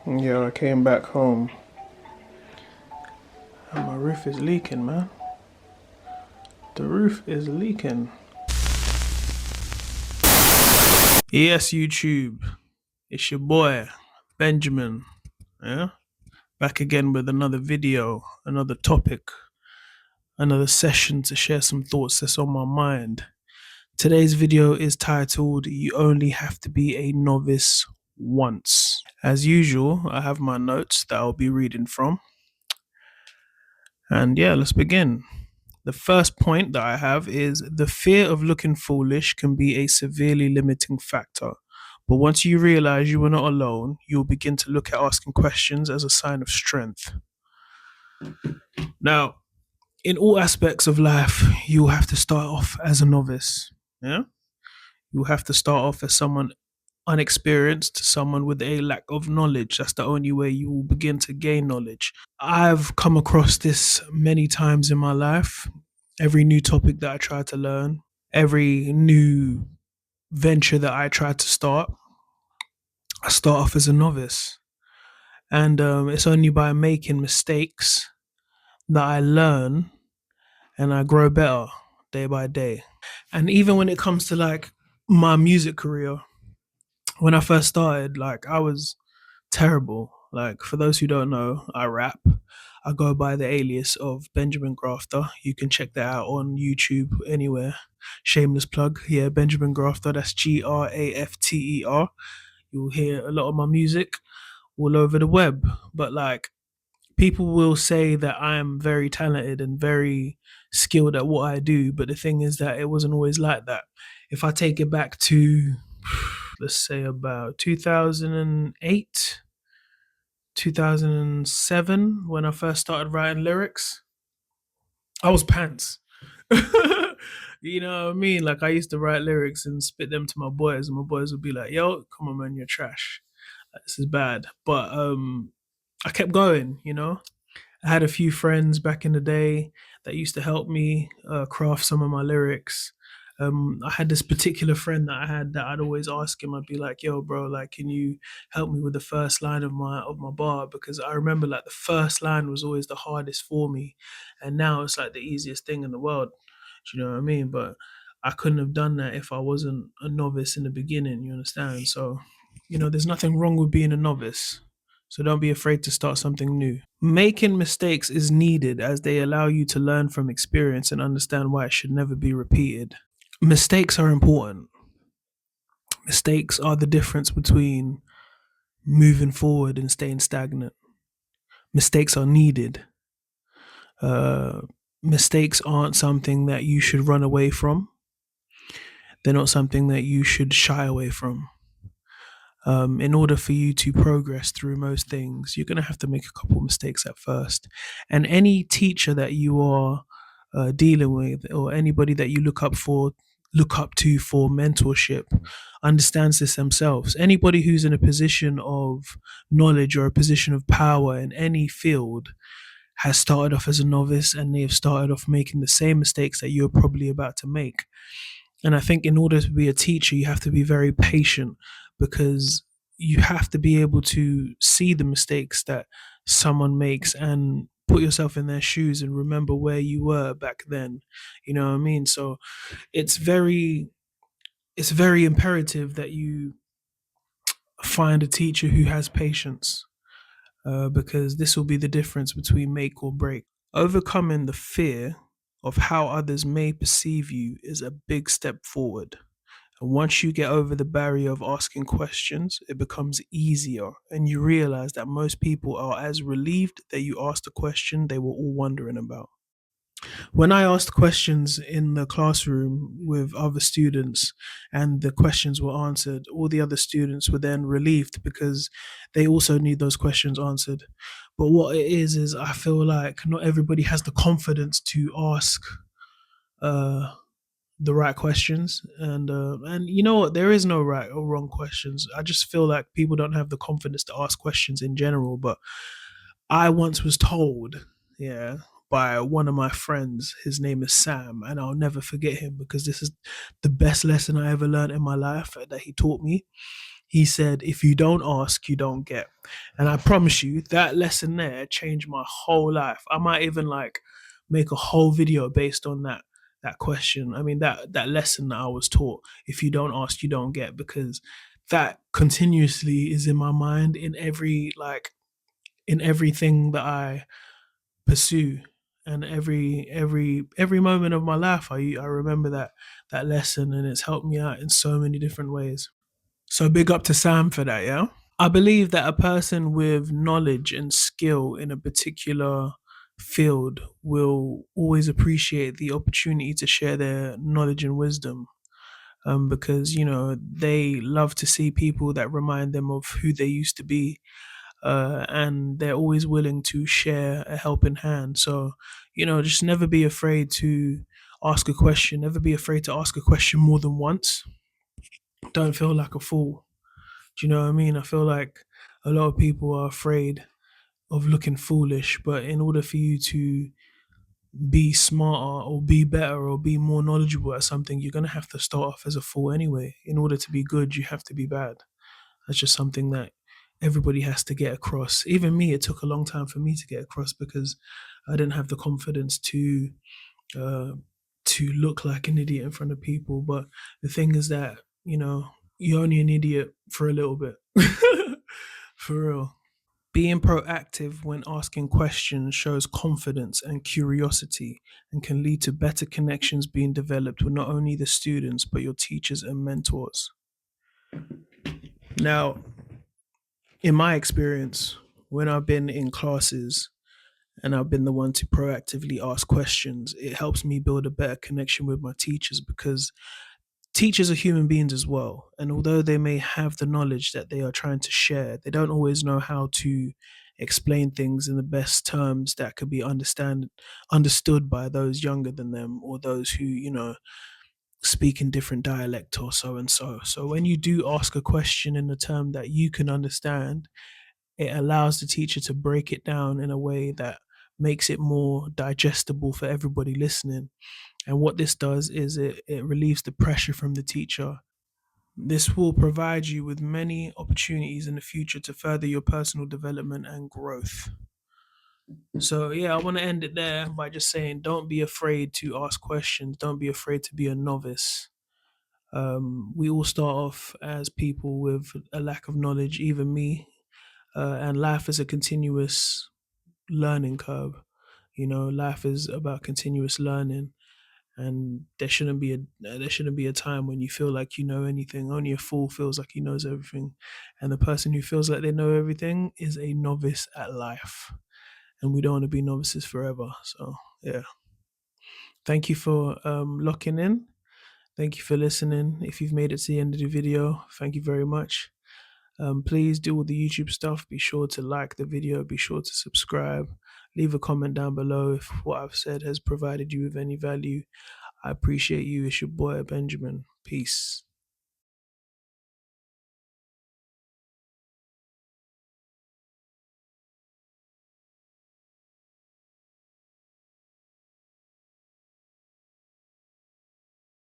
Yeah, I came back home and my roof is leaking, man. The roof is leaking. Yes, YouTube. It's your boy, Benjamin. Yeah? Back again with another video, another topic, another session to share some thoughts that's on my mind. Today's video is titled You Only Have to Be a Novice Once. As usual, I have my notes that I'll be reading from. And yeah, let's begin. The first point that I have is the fear of looking foolish can be a severely limiting factor. But once you realize you are not alone, you'll begin to look at asking questions as a sign of strength. Now, in all aspects of life, you have to start off as a novice. Yeah? You have to start off as someone unexperienced, someone with a lack of knowledge. That's the only way you will begin to gain knowledge. I've come across this many times in my life. Every new topic that I try to learn, every new venture that I try to start, I start off as a novice. And it's only by making mistakes that I learn and I grow better day by day. And even when it comes to like my music career, when I first started, like I was terrible. Like for those who don't know, I rap. I go by the alias of Benjamin Grafter. You can check that out on YouTube anywhere. Shameless plug. Yeah, Benjamin Grafter. That's Grafter. You'll hear a lot of my music all over the web. But like people will say that I am very talented and very skilled at what I do. But the thing is that it wasn't always like that. If I take it back to let's say about 2008 2007 when I first started writing lyrics, I was pants. You know what I mean? Like I used to write lyrics and spit them to my boys, and my boys would be like, "Yo, come on, man, you're trash. Like, this is bad." But I kept going. I had a few friends back in the day that used to help me craft some of my lyrics. I had this particular friend that I had that I'd always ask him. I'd be like, "Yo, bro, like, can you help me with the first line of my bar?" Because I remember like the first line was always the hardest for me, and now it's like the easiest thing in the world. Do you know what I mean? But I couldn't have done that if I wasn't a novice in the beginning. You understand? So, there's nothing wrong with being a novice. So don't be afraid to start something new. Making mistakes is needed as they allow you to learn from experience and understand why it should never be repeated. Mistakes are important. Mistakes are the difference between moving forward and staying stagnant. Mistakes are needed. Uh, Mistakes aren't something that you should run away from. They're not something that you should shy away from. In order for you to progress through most things, you're going to have to make a couple mistakes at first. And any teacher that you are dealing with, or anybody that you look up to for mentorship, understands this themselves. Anybody who's in a position of knowledge or a position of power in any field has started off as a novice, and they have started off making the same mistakes that you're probably about to make. And I think in order to be a teacher, you have to be very patient because you have to be able to see the mistakes that someone makes and put yourself in their shoes and remember where you were back then. You know what I mean? So it's very it's very imperative that you find a teacher who has patience, because this will be the difference between make or break. Overcoming the fear of how others may perceive you is a big step forward. And once you get over the barrier of asking questions, it becomes easier. And you realize that most people are as relieved that you asked a question they were all wondering about. When I asked questions in the classroom with other students and the questions were answered, all the other students were then relieved because they also need those questions answered. But what it is I feel like not everybody has the confidence to ask uh, the right questions, and you know what, there is no right or wrong questions. I just feel like people don't have the confidence to ask questions in general. But I once was told, yeah, by one of my friends, his name is Sam, and I'll never forget him because this is the best lesson I ever learned in my life that he taught me. He said, if you don't ask, you don't get. And I promise you, that lesson there changed my whole life. I might even like make a whole video based on that question. I mean that lesson that I was taught. If you don't ask, you don't get, because that continuously is in my mind in in everything that I pursue, and every moment of my life I remember that lesson, and it's helped me out in so many different ways. So big up to Sam for that, yeah? I believe that a person with knowledge and skill in a particular field will always appreciate the opportunity to share their knowledge and wisdom, because, they love to see people that remind them of who they used to be, and they're always willing to share a helping hand. So, just never be afraid to ask a question, never be afraid to ask a question more than once. Don't feel like a fool. Do you know what I mean? I feel like a lot of people are afraid of looking foolish, but in order for you to be smarter or be better or be more knowledgeable at something, you're going to have to start off as a fool anyway. In order to be good, you have to be bad. That's just something that everybody has to get across. Even me, it took a long time for me to get across because I didn't have the confidence uh, to look like an idiot in front of people. But the thing is that, you're only an idiot for a little bit. For real. Being proactive when asking questions shows confidence and curiosity, and can lead to better connections being developed with not only the students but your teachers and mentors. Now, in my experience, when I've been in classes and I've been the one to proactively ask questions, it helps me build a better connection with my teachers, because teachers are human beings as well. And although they may have the knowledge that they are trying to share, they don't always know how to explain things in the best terms that could be understood by those younger than them, or those who, speak in different dialect or so and so. So when you do ask a question in a term that you can understand, it allows the teacher to break it down in a way that makes it more digestible for everybody listening. And what this does is it relieves the pressure from the teacher. This will provide you with many opportunities in the future to further your personal development and growth. So, yeah, I want to end it there by just saying, don't be afraid to ask questions. Don't be afraid to be a novice. We all start off as people with a lack of knowledge, even me. And life is a continuous learning curve. Life is about continuous learning, and there shouldn't be a time when you feel like you know anything. Only a fool feels like he knows everything, and the person who feels like they know everything is a novice at life. And we don't want to be novices forever. So yeah, thank you for locking in. Thank you for listening. If you've made it to the end of the video, thank you very much. Please do all the YouTube stuff. Be sure to like the video. Be sure to subscribe. Leave a comment down below if what I've said has provided you with any value. I appreciate you. It's your boy, Benjamin. Peace.